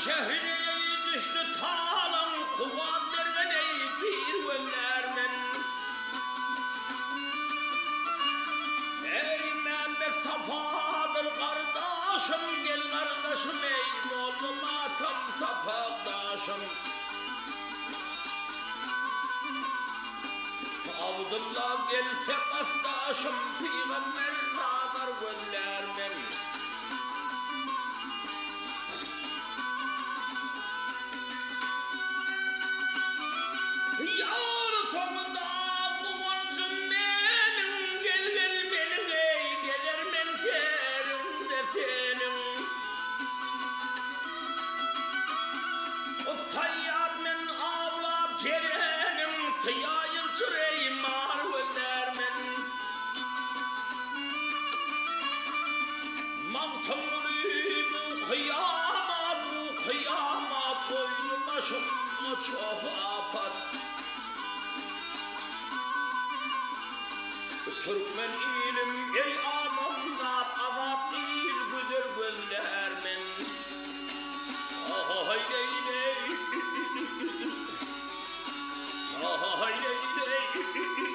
Şehrine düştü talan kuvan dervene bir göndermen. Ey Mehmet Safadır kardeşim, gel kardeşim, ey oğlum atam Safaдаşım. Abdullah gelse kasdaşım, peygamber nadar göndermen. Yar sonunda kuvancım benim, gel gel benim, ey gelir men senin de senin. O sayyad men avlap cerenim, sıyayın çüreyim ar göndermen. Mantımını bu kıyamat boynu başım çok apat. Türkmen ilim ey anamlar, azap değil güzel göndermen. Ahay ley ley, ahay ley ley.